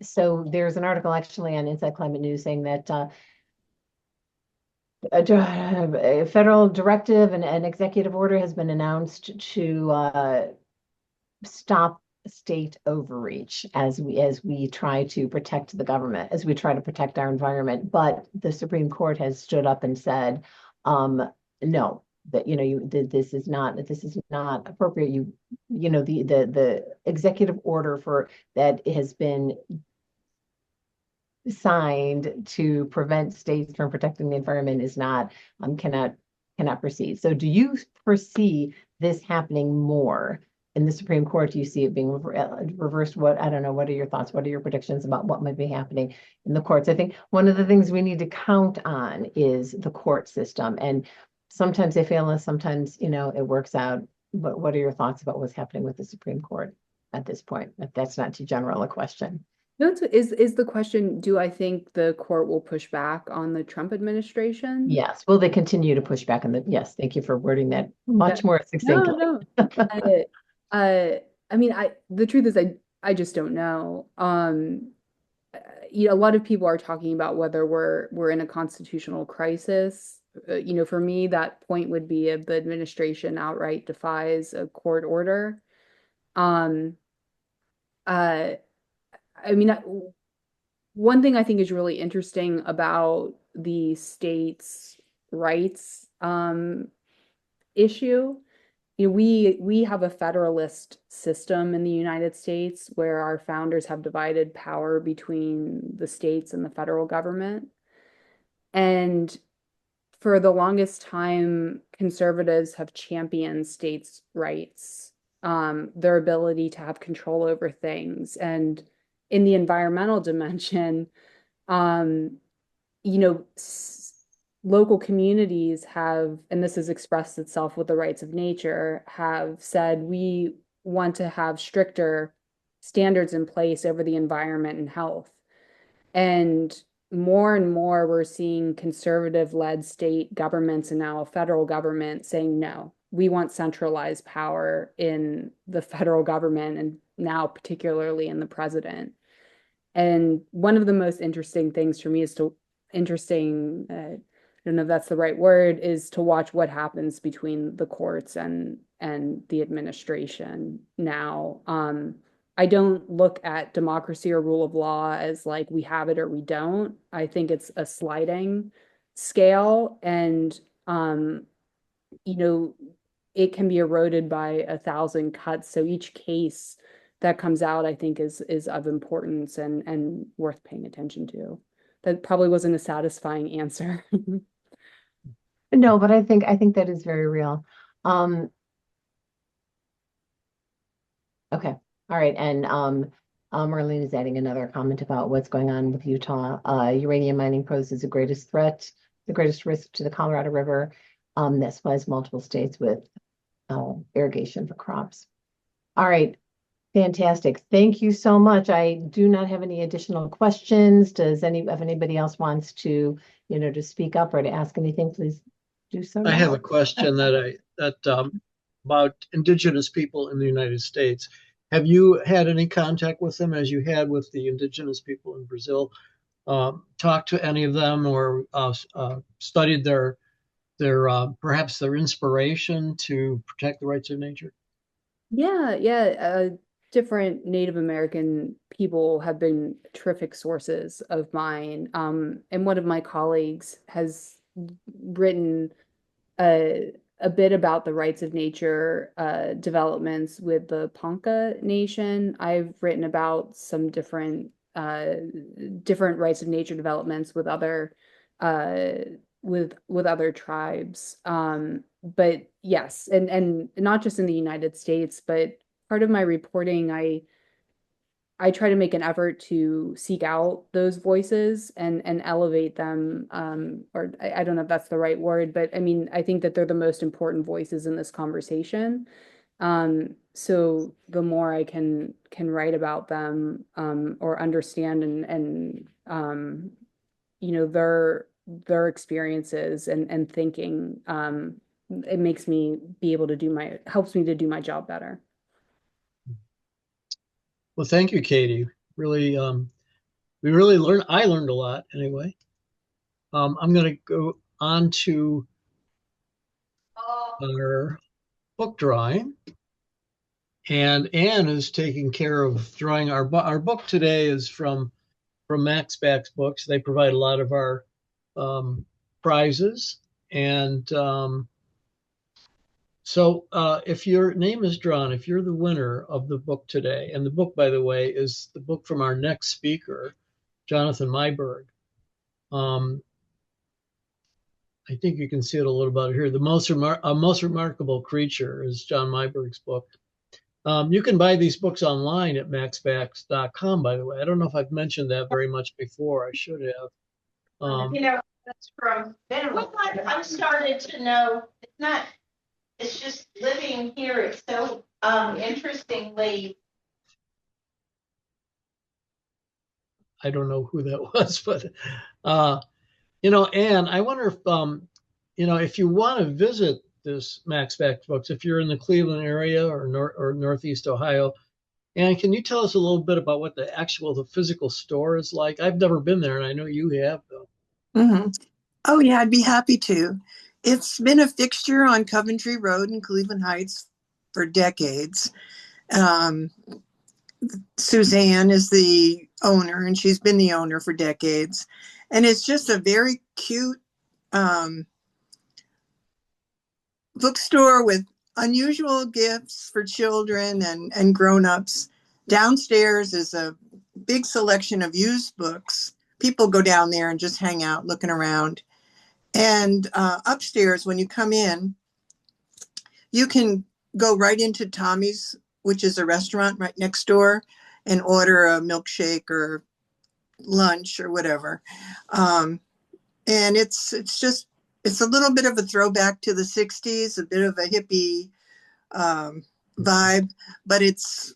so there's an article actually on Inside Climate News saying that a federal directive and an executive order has been announced to stop state overreach as we try to protect the government, as we try to protect our environment. But the Supreme Court has stood up and said, no, that this is not appropriate. The executive order for that has been signed to prevent states from protecting the environment is not cannot proceed. So do you foresee this happening more in the Supreme Court? Do you see it being reversed? I don't know. What are your thoughts? What are your predictions about what might be happening in the courts? I think one of the things we need to count on is the court system, and sometimes they fail us, sometimes it works out. But what are your thoughts about what's happening with the Supreme Court at this point? If that's not too general a question. No, is the question, do I think the court will push back on the Trump administration? Yes. Will they continue to push back on yes, thank you for wording that much more succinctly. No. I mean, the truth is I just don't know. A lot of people are talking about whether we're in a constitutional crisis. For me, that point would be if the administration outright defies a court order. I mean, one thing I think is really interesting about the states' rights issue, we have a federalist system in the United States where our founders have divided power between the states and the federal government. And for the longest time, conservatives have championed states' rights, their ability to have control over things. And in the environmental dimension, um, you know, local communities have, and this has expressed itself with the rights of nature, have said we want to have stricter standards in place over the environment and health. And more, we're seeing conservative-led state governments and now a federal government saying, no, we want centralized power in the federal government and now particularly in the president. And one of the most interesting things for me is I don't know if that's the right word, is to watch what happens between the courts and the administration now. I don't look at democracy or rule of law as like we have it or we don't. I think it's a sliding scale, and you know, it can be eroded by 1,000 cuts. So each case that comes out, I think, is of importance and worth paying attention to. That probably wasn't a satisfying answer. No, but I think that is very real. Um, okay. All right. And Marlene is adding another comment about what's going on with Utah. Uranium mining poses the greatest threat, the greatest risk to the Colorado River. That supplies multiple states with irrigation for crops. All right. Fantastic. Thank you so much. I do not have any additional questions. If anybody else wants to, to speak up or to ask anything, please do so I now. have a question about indigenous people in the United States. Have you had any contact with them as you had with the indigenous people in Brazil? Talked to any of them or studied their perhaps their inspiration to protect the rights of nature? Yeah. Different Native American people have been terrific sources of mine. And one of my colleagues has written a bit about the rights of nature developments with the Ponca Nation. I've written about some different rights of nature developments with other uh, with other tribes. But yes, and not just in the United States, but part of my reporting, I try to make an effort to seek out those voices and elevate them. Or I don't know if that's the right word, but I mean, I think that they're the most important voices in this conversation. So the more I can write about them, or understand and their experiences and thinking, it makes me be able to helps me to do my job better. Well, thank you, Katie. Really, we really learned. I learned a lot anyway. I'm going to go on to our book drawing, and Anne is taking care of drawing our book today is from Max Back's books. They provide a lot of our prizes, and so if your name is drawn, if you're the winner of the book today, and the book, by the way, is the book from our next speaker, Jonathan Myberg. I think you can see it a little bit here. A Most Remarkable Creature is John Myberg's book. You can buy these books online at maxbacks.com, by the way. I don't know if I've mentioned that very much before. I should have. That's from Well, I've started to know it's just living here. It's so interestingly. I don't know who that was, but Anne, I wonder if you want to visit this Max Back books, if you're in the Cleveland area or Northeast Ohio, Anne, can you tell us a little bit about what the physical store is like? I've never been there, and I know you have, though. Mm-hmm. Oh, yeah, I'd be happy to. It's been a fixture on Coventry Road in Cleveland Heights for decades. Suzanne is the owner, and she's been the owner for decades. And it's just a very cute bookstore with unusual gifts for children and grown-ups. Downstairs is a big selection of used books. People go down there and just hang out looking around. And upstairs, when you come in, you can go right into Tommy's, which is a restaurant right next door, and order a milkshake or lunch or whatever. And it's a little bit of a throwback to the 60s, a bit of a hippie vibe, but it's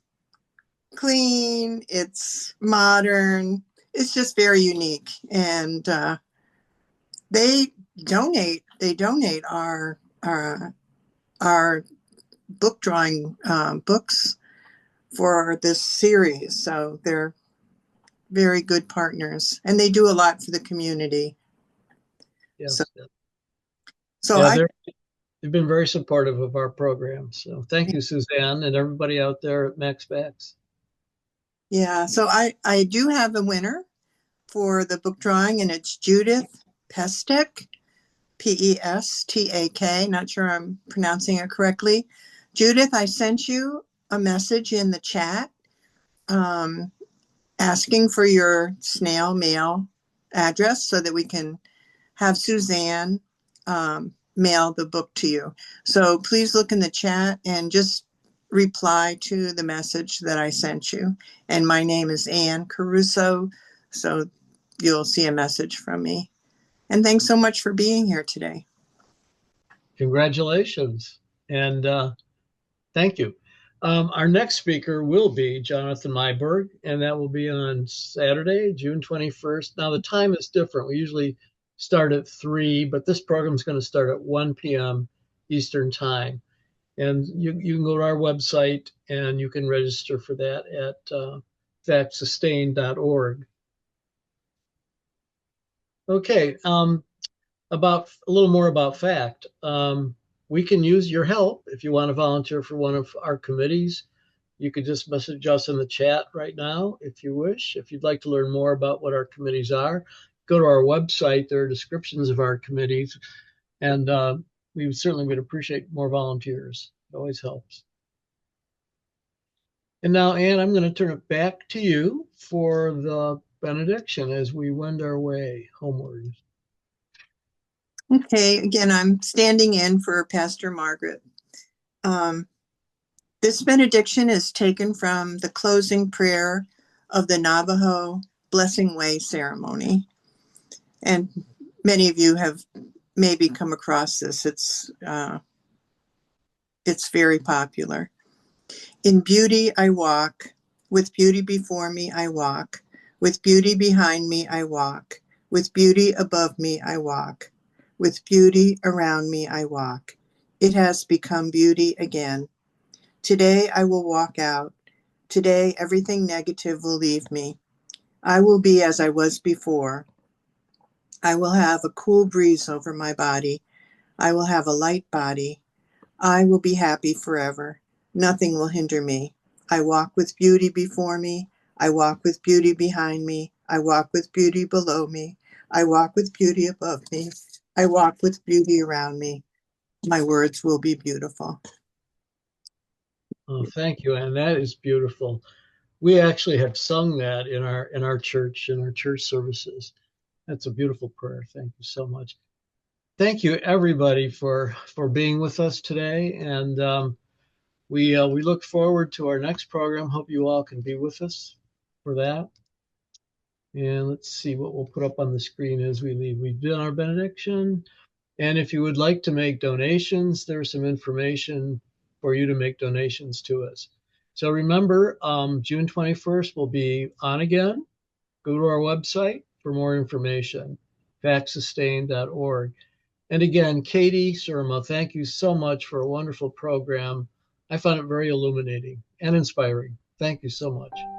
clean, it's modern, it's just very unique. And they donate our book drawing books for this series. So they're very good partners, and they do a lot for the community. Yes. So yeah, they've been very supportive of our program. So thank you, Suzanne, and everybody out there at Max Backs. Yeah, so I do have a winner for the book drawing, and it's Judith Pestek, Pestak. Not sure I'm pronouncing it correctly. Judith, I sent you a message in the chat asking for your snail mail address so that we can have Suzanne mail the book to you. So please look in the chat and just reply to the message that I sent you. And my name is Ann Caruso, so you'll see a message from me. And thanks so much for being here today. Congratulations, and thank you. Our next speaker will be Jonathan Myberg, and that will be on Saturday, June 21st. Now, the time is different. We usually start at 3, but this program is going to start at 1 p.m. Eastern Time. And you can go to our website and you can register for that at factsustain.org. Okay, about a little more about FACT. We can use your help if you want to volunteer for one of our committees. You could just message us in the chat right now if you wish. If you'd like to learn more about what our committees are, go to our website. There are descriptions of our committees, and we certainly would appreciate more volunteers. It always helps. And now, Ann, I'm going to turn it back to you for the benediction as we wend our way homeward. Okay, again, I'm standing in for Pastor Margaret. This benediction is taken from the closing prayer of the Navajo Blessing Way ceremony. And many of you have maybe come across this. It's very popular. In beauty I walk, with beauty before me I walk, with beauty behind me I walk, with beauty above me I walk, with beauty around me I walk. It has become beauty again. Today I will walk out. Today everything negative will leave me. I will be as I was before. I will have a cool breeze over my body. I will have a light body. I will be happy forever. Nothing will hinder me. I walk with beauty before me. I walk with beauty behind me. I walk with beauty below me. I walk with beauty above me. I walk with beauty around me. My words will be beautiful. Oh, thank you, Ann. That is beautiful. We actually have sung that in our church services. That's a beautiful prayer. Thank you so much. Thank you, everybody, for being with us today, and we look forward to our next program. Hope you all can be with us for that. And let's see what we'll put up on the screen as we leave. We've done our benediction. And if you would like to make donations, there's some information for you to make donations to us. So remember, June 21st will be on again. Go to our website for more information, factsustain.org. And again, Katie Surma, thank you so much for a wonderful program. I found it very illuminating and inspiring. Thank you so much.